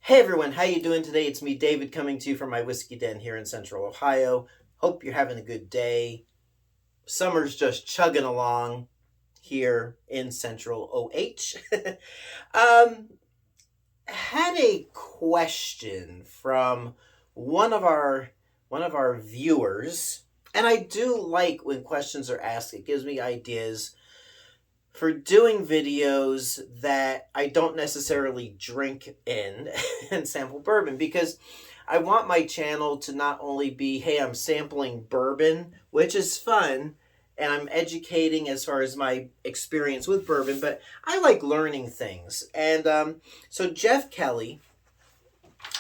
Hey everyone, how you doing today? It's me, David, coming to you from my whiskey den here in Central Ohio. Hope you're having a good day. Summer's just chugging along here in Central OH. um, had a question from one of our one of our viewers, and I do like when questions are asked. It gives me ideas for doing videos that I don't necessarily drink in and sample bourbon, because I want my channel to not only be, hey, I'm sampling bourbon, which is fun, and I'm educating as far as my experience with bourbon, but I like learning things. And so Jeff Kelly,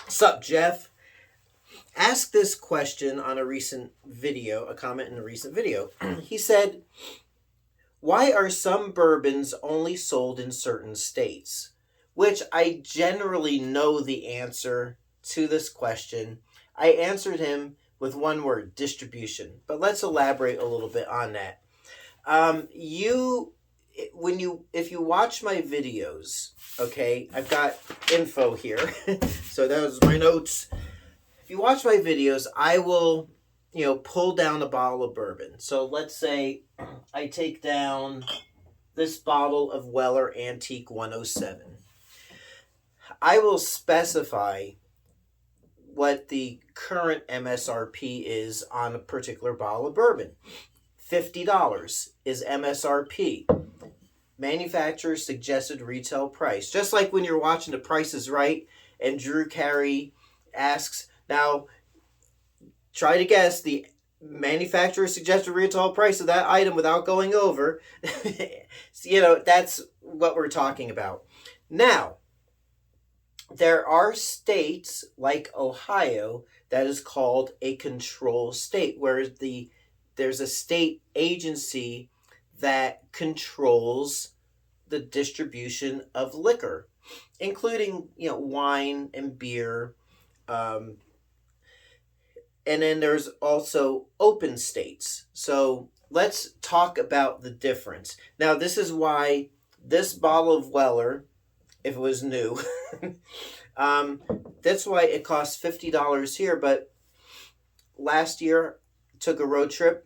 sup Jeff, asked this question on a recent video, a comment in a recent video. He said, why are some bourbons only sold in certain states? Which I generally know the answer to this question. I answered him with one word: distribution. But let's elaborate a little bit on that. If you watch my videos, okay, I've got info here. So that was my notes. If you watch my videos, I will, pull down a bottle of bourbon. So let's say I take down this bottle of Weller Antique 107. I will specify what the current MSRP is on a particular bottle of bourbon. $50 is MSRP. Manufacturer's suggested retail price. Just like when you're watching The Price is Right and Drew Carey asks, now, try to guess the manufacturer's suggested retail price of that item without going over. So, that's what we're talking about. Now, there are states like Ohio that is called a control state, where there's a state agency that controls the distribution of liquor, including wine and beer. And then there's also open states. So let's talk about the difference. Now, this is why this bottle of Weller, if it was new, that's why it costs $50 here. But last year, took a road trip.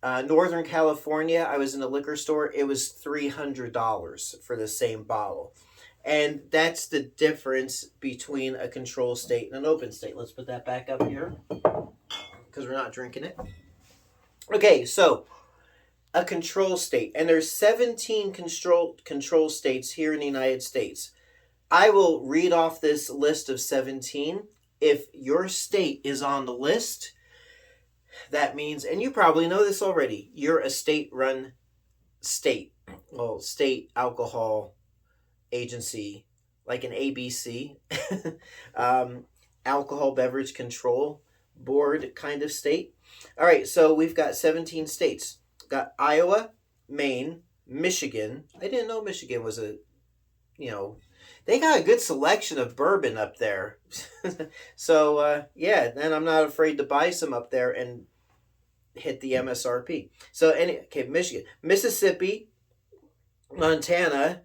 Northern California, I was in a liquor store. It was $300 for the same bottle. And that's the difference between a control state and an open state. Let's put that back up here, because we're not drinking it. Okay, so a control state. And there's 17 control states here in the United States. I will read off this list of 17. If your state is on the list, that means, and you probably know this already, you're a state-run state. Well, state alcohol agency, like an ABC, alcohol beverage control board kind of state. All right, so we've got 17 states. We've got Iowa, Maine, Michigan. I didn't know Michigan was they got a good selection of bourbon up there. So, then I'm not afraid to buy some up there and hit the MSRP. So, Michigan, Mississippi, Montana,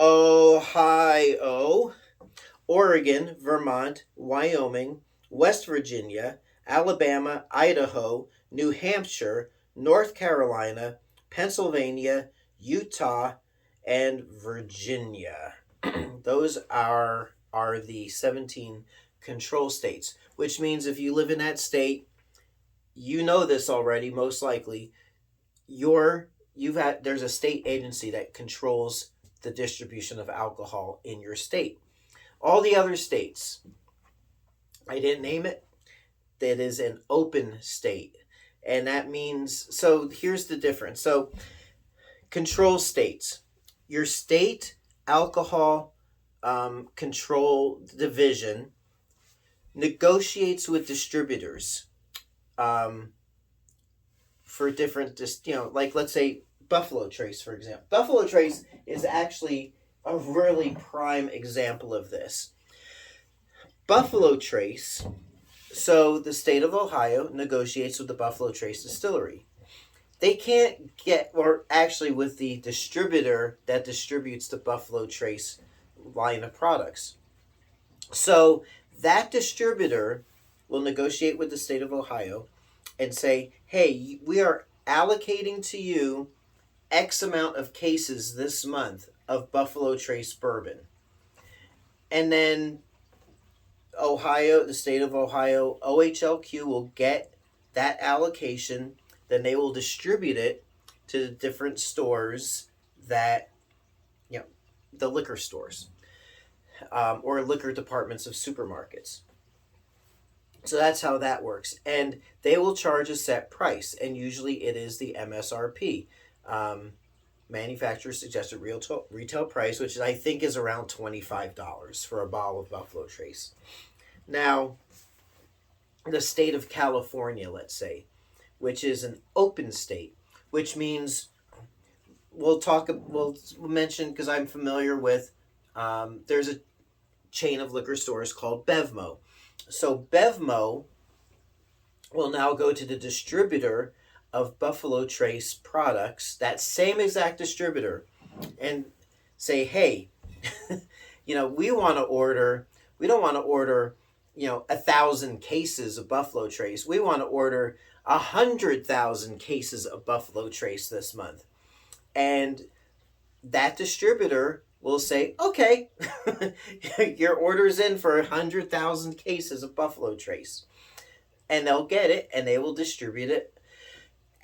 Ohio, Oregon, Vermont, Wyoming, West Virginia, Alabama, Idaho, New Hampshire, North Carolina, Pennsylvania, Utah, and Virginia. Those are the 17 control states, which means if you live in that state, you know this already, most likely, there's a state agency that controls the distribution of alcohol in your state. All the other states, I didn't name it, that is an open state. And that means, so here's the difference. So control states, your state alcohol control division negotiates with distributors for different, like let's say Buffalo Trace, for example. Buffalo Trace is actually a really prime example of this. Buffalo Trace, so the state of Ohio negotiates with the Buffalo Trace distillery. They can't get, or actually with the distributor that distributes the Buffalo Trace line of products. So that distributor will negotiate with the state of Ohio and say, hey, we are allocating to you X amount of cases this month of Buffalo Trace bourbon. And then Ohio, the state of Ohio, OHLQ will get that allocation. Then they will distribute it to the different stores that, you know, the liquor stores or liquor departments of supermarkets. So that's how that works. And they will charge a set price, and usually it is the MSRP. Manufacturer suggested retail price, which I think is around $25 for a bottle of Buffalo Trace. Now, the state of California, let's say, which is an open state, which means we'll mention, because I'm familiar with, there's a chain of liquor stores called Bevmo. So Bevmo will now go to the distributor of Buffalo Trace products, that same exact distributor, and say, hey, we don't want to order 1,000 cases of Buffalo Trace. We want to order 100,000 cases of Buffalo Trace this month. And that distributor will say, okay, your order's in for 100,000 cases of Buffalo Trace. And they'll get it and they will distribute it,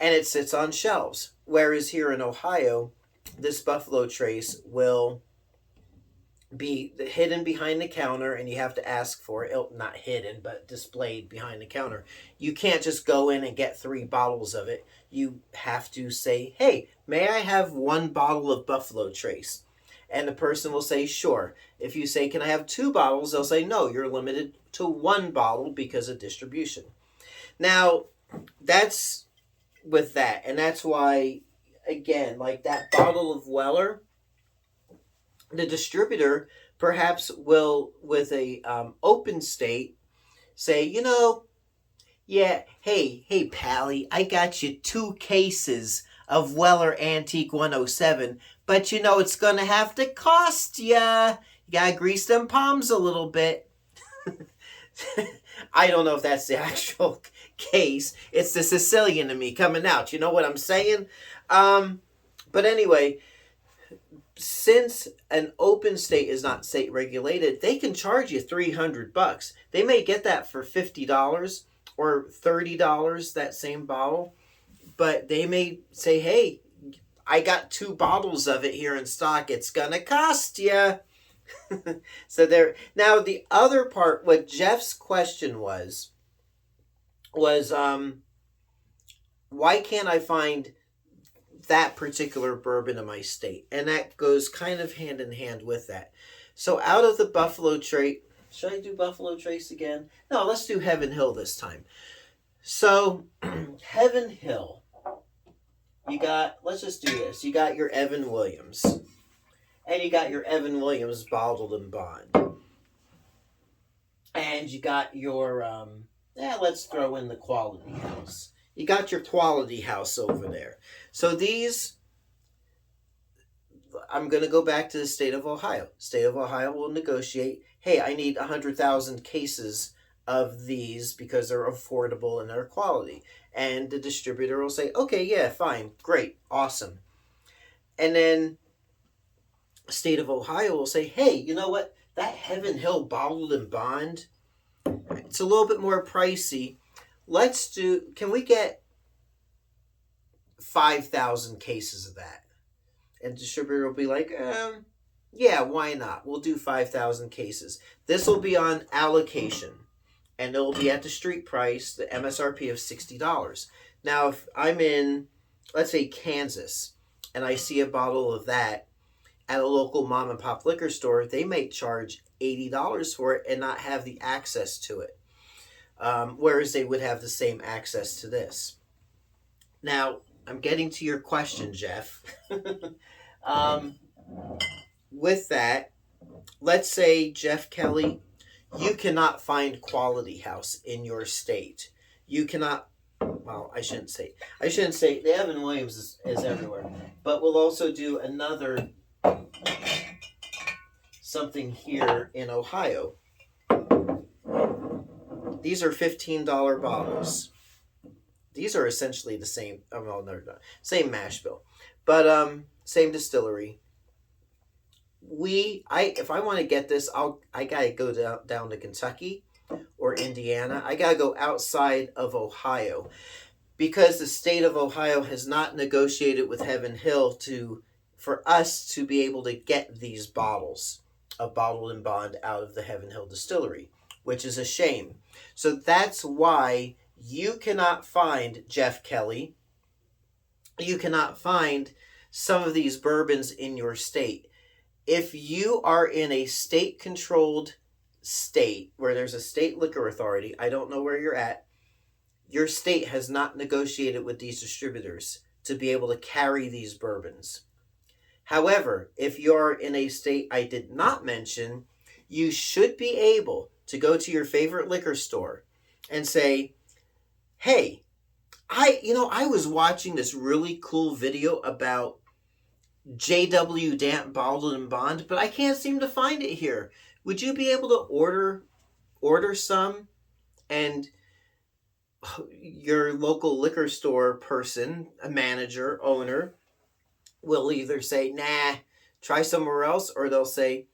and it sits on shelves. Whereas here in Ohio, this Buffalo Trace will be hidden behind the counter, and you have to ask for it. Not hidden, but displayed behind the counter. You can't just go in and get 3 bottles of it. You have to say, hey, may I have 1 bottle of Buffalo Trace? And the person will say, sure. If you say, can I have 2 bottles? They'll say, no, you're limited to 1 bottle because of distribution. Now, that's with that. And that's why, again, like that bottle of Weller, the distributor perhaps will, with a open state, say, yeah, hey, Pally, I got you 2 cases of Weller Antique 107, but it's going to have to cost ya. You got to grease them palms a little bit. I don't know if that's the actual case. It's the Sicilian in me coming out. You know what I'm saying? But anyway, since an open state is not state regulated, they can charge you $300. They may get that for $50 or $30, that same bottle. But they may say, hey, I got 2 bottles of it here in stock. It's going to cost you. So there. Now, the other part, what Jeff's question was why can't I find that particular bourbon in my state? And that goes kind of hand in hand with that. So out of the Buffalo Trace, should I do Buffalo Trace again? No, let's do Heaven Hill this time. So Heaven Hill, let's just do this. You got your Evan Williams. And you got your Evan Williams bottled in bond. And you got your, let's throw in the Quality House. You got your Quality House over there. So these, I'm going to go back to the state of Ohio. State of Ohio will negotiate, hey, I need 100,000 cases of these because they're affordable and they're quality. And the distributor will say, okay, yeah, fine, great, awesome. And then state of Ohio will say, hey, you know what? That Heaven Hill bottled in bond, it's a little bit more pricey. Can we get 5,000 cases of that? And distributor will be like, yeah, why not? We'll do 5,000 cases. This will be on allocation, and it will be at the street price, the MSRP of $60. Now, if I'm in, let's say, Kansas, and I see a bottle of that at a local mom and pop liquor store, they may charge $80 for it and not have the access to it. Whereas they would have the same access to this. Now, I'm getting to your question, Jeff. With that, let's say, Jeff Kelly, you cannot find Quality House in your state. You cannot, well, I shouldn't say, the Evan Williams is everywhere. But we'll also do something here in Ohio. These are $15 bottles. These are essentially the same. Oh, well, no, same mash bill, but same distillery. If I want to get this, I gotta go down to Kentucky or Indiana. I gotta go outside of Ohio because the state of Ohio has not negotiated with Heaven Hill for us to be able to get these bottles of bottled and bond out of the Heaven Hill distillery, which is a shame. So that's why you cannot find, Jeff Kelly, you cannot find some of these bourbons in your state. If you are in a state-controlled state where there's a state liquor authority, I don't know where you're at, your state has not negotiated with these distributors to be able to carry these bourbons. However, if you're in a state I did not mention, you should be able to go to your favorite liquor store and say, hey, I was watching this really cool video about JW Damp Bottled and Bond, but I can't seem to find it here. Would you be able to order some? And your local liquor store person, a manager, owner, will either say, nah, try somewhere else, or they'll say,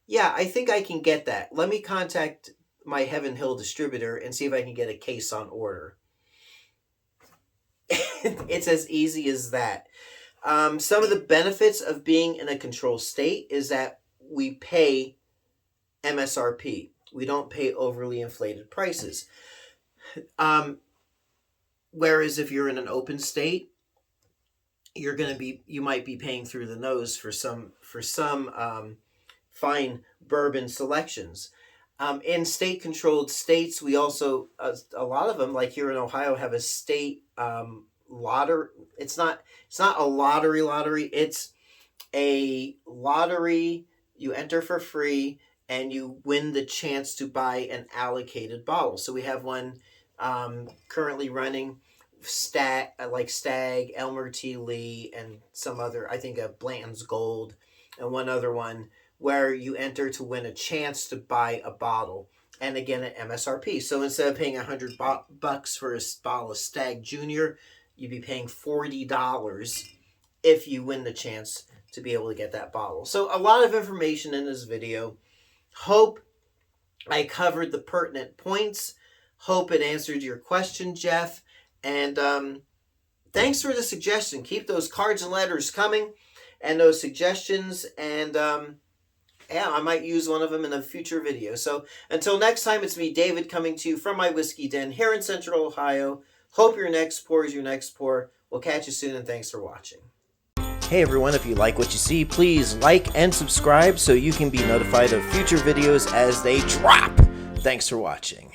yeah, I think I can get that. Let me contact my Heaven Hill distributor and see if I can get a case on order. It's as easy as that. Some of the benefits of being in a controlled state is that we pay MSRP. We don't pay overly inflated prices. Whereas if you're in an open state, you might be paying through the nose for some fine bourbon selections. In state-controlled states, we also a lot of them, like here in Ohio, have a state lottery. It's not a lottery. It's a lottery. You enter for free, and you win the chance to buy an allocated bottle. So we have one currently running, Stag, Elmer T. Lee, and some other, I think, a Blanton's Gold, and one other one, where you enter to win a chance to buy a bottle, and again at MSRP. So instead of paying $100 for a bottle of Stag Junior, you'd be paying $40 if you win the chance to be able to get that bottle. So a lot of information in this video. Hope I covered the pertinent points. Hope it answered your question, Jeff. And thanks for the suggestion. Keep those cards and letters coming, and those suggestions, and yeah, I might use one of them in a future video. So until next time, it's me, David, coming to you from my whiskey den here in Central Ohio. Hope your next pour is your next pour. We'll catch you soon, and thanks for watching. Hey everyone, if you like what you see, please like and subscribe so you can be notified of future videos as they drop. Thanks for watching.